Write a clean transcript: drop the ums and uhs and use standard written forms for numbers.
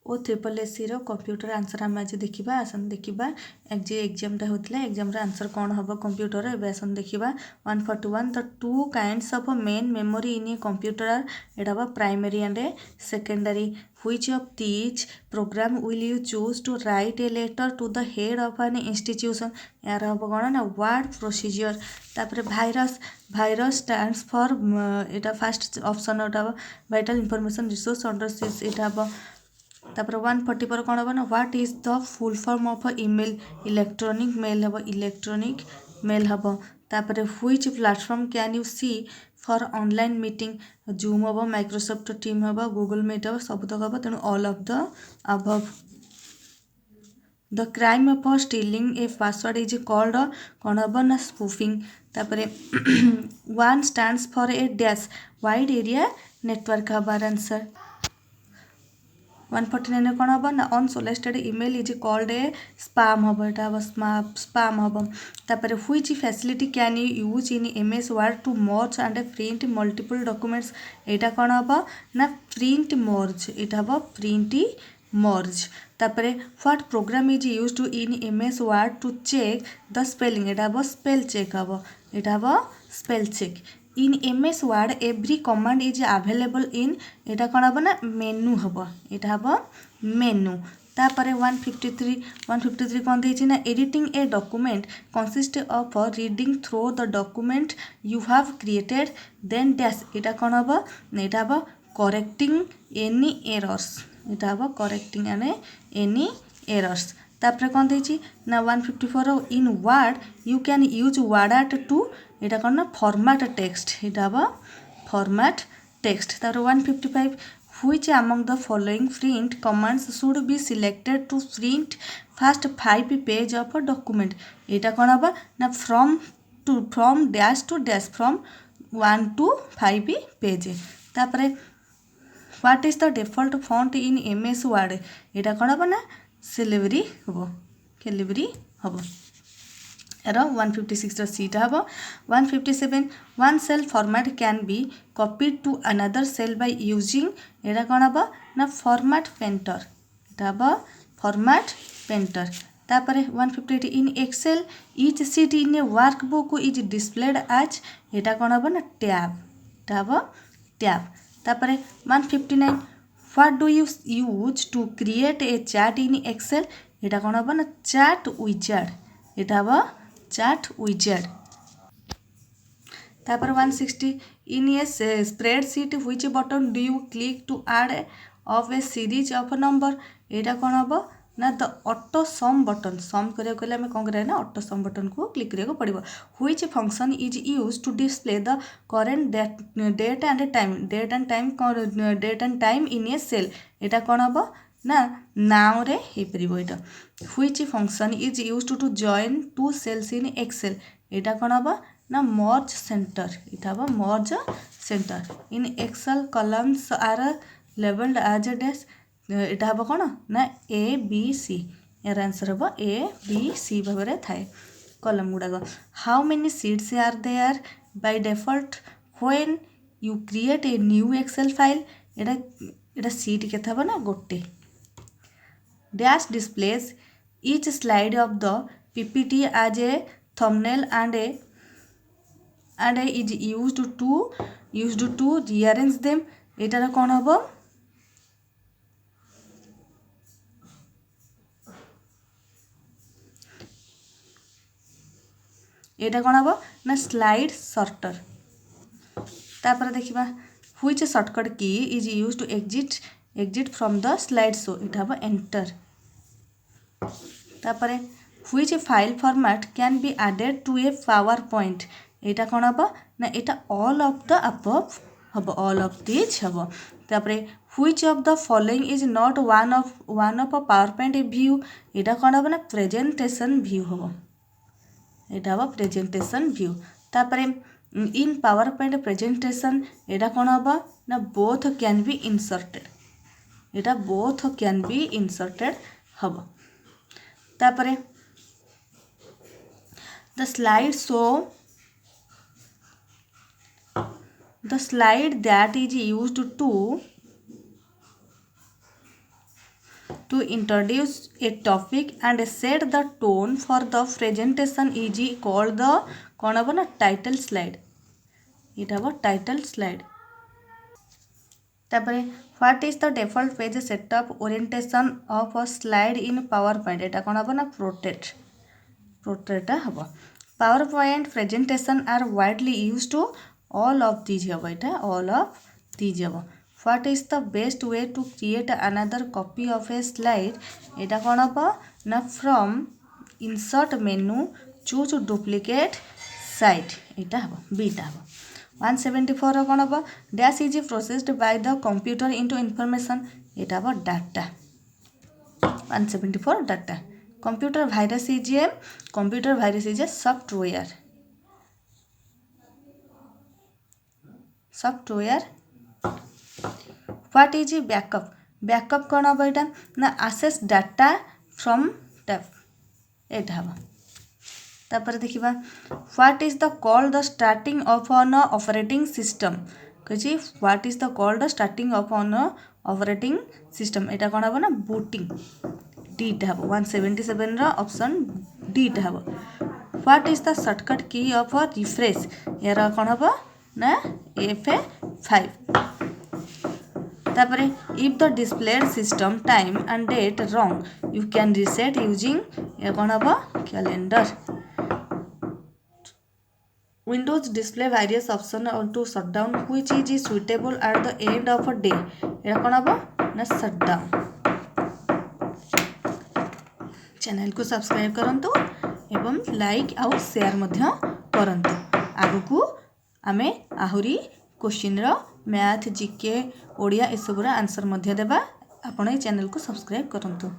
ओ triple SC computer answer आम आज देखा आसन देखा जे एग्जामटा होता एग्जाम आंसर कौन हम कंप्यूटर एवं आसन देखा 141 the two kinds of main memory in a computer एटा हम primary and secondary which of these program will you choose to write a letter to the head of an institution यार हम कौन ना word procedure तापर virus stands for एटा fast option एटा vital information resource under siege एटा हम तापर 140 पर कौन हम ना what is the full form of email electronic mail हम इलेक्ट्रॉनिक मेल हम तापर which platform can you see for online meeting Zoom हम माइक्रोसॉफ्ट टीम हम गूगल मीट हम सब तक हम तेणु all of the above the crime of stealing a password is called कौन हम ना स्पूफिंग तापर 1 stands for a dash wide area network हमार आंसर 149 कौन हम ना unsolicited email is called a spam हम एटा हम स्पैम हम तापर which facility can you use in MS Word to merge and print multiple documents एटा कौन हम ना प्रिंट मर्ज एटा हम प्रिंट मर्ज तापर what program is use to in MS Word to check the spelling एटा हम स्पेल चेक हम एटा हम spell check in MS Word every command is available in एटा कौन हम ना मेनू हम एटा हम मेनू तापर 153 कौन देछि ना editing a document consist of reading through the document you have created then dash एटा कौन हम एटा हम करेक्टिंग एनी एरर्स एटा हम करेक्टिंग एनी एरर्स तापर कौन देछि ना 154 in Word you can use WordArt to एटा कौन ना फॉर्मेट टेक्स्ट एटा हम फॉर्मेट टेक्स्ट तापर 155 which among the following print commands should be selected to print first 5 page of a document एटा कौन हम ना from dash to dash from 1 to 5 page तापर what is the default font in MS Word एटा कौन हम ना Calibri हम arrow 156 sheet हम 157 one cell format can be copied to another cell by using एटा कौन हम ना फॉर्मेट पेंटर एटा हम फॉर्मेट पेंटर तापर 158 in Excel each sheet in a workbook is displayed as एटा कौन हम ना टैब एटा हम टैब तापर 159 what do you use to create a chart in Excel एटा कौन हम ना चैट विजार्ड एटा हम चैट विजार्ड तापर 160 in a spreadsheet which button do you click to add of a series of number एटा कौन हम ना the AutoSum button sum करिया कहले हमें कौन करिया ना ऑटो सम बटन को क्लिक करिया को पड़िबो which function is use to display the current date and time in a cell एटा कौन हम ना नाउ रे हे परिबो एटा which function is use to join to cells in Excel एटा कौन हम ना मर्ज सेंटर एटा हम merge center in Excel columns are labelled as a dash एटा हम कौन ना ए बी सी यार आंसर हम ए बी सी भाव में थाए कलम गुड़ाक how many sheets are there by default when you create a new Excel file एटा सीट के हम ना गोटे dash displays each slide of the PPT as a thumbnail and is used to rearrange them एटार कौन हम एटा कौन हम ना स्लाइड सर्टर तापर देखिबा which shortcut key is use to exit from the slide show एटा हम एंटर तापर which file format can be added to a PowerPoint एटा कौन हम ना एटा all of the above hmm all of this hmm तापर which of the following is not one of a PowerPoint view एटा कौन हम ना प्रेजेंटेशन व्यू हम एटा हम प्रेजेंटेशन व्यू तापर इन पावर पॉइंट प्रेजेंटेशन एटा कौन हम ना both can be inserted Etah both can be inserted हम तापर the slide that is used to to introduce a topic and set the tone for the presentation is called the कौन हम ना title slide. इटा हम title slide. तापर what is the default page setup orientation of a slide in PowerPoint एटा कौन हम ना portrait hmm PowerPoint presentation are widely use to all of these hmm यहाँ all of these hmm what is the best way to create another copy of a slide यहाँ कौन हम ना from insert menu choose duplicate slide यहाँ hmm बीटा hmm 174 कौन hmm dash is processed by the computer into information यहाँ हम data 174 data computer virus is a software what is backup कौन हम यहाँ ना आसेस डाटा फ्रॉम टैप यहाँ हम तापर देखिबा what is the called the starting of on operating system कही what is the called the starting of on operating system यहाँ कौन हम ना बूटिंग डीटा हम 177 ऑप्शन डीटा hmm what is the shortcut key of refresh यार कौन हम ना F5 तापर if the displayed system time and date wrong you can reset using ये कौन hmm calendar Windows display various options to shut down which is suitable at the end of a day यहाँ कौन हम ना shut down channel को subscribe करंतु एवं like आउ शेयर मध्य करंतु आगु आमे आहुरी क्वेश्चन रो मैथ जीके ओडिया ए सबरा आंसर मध्य देबा आपण ए चैनल को सब्सक्राइब करंतु।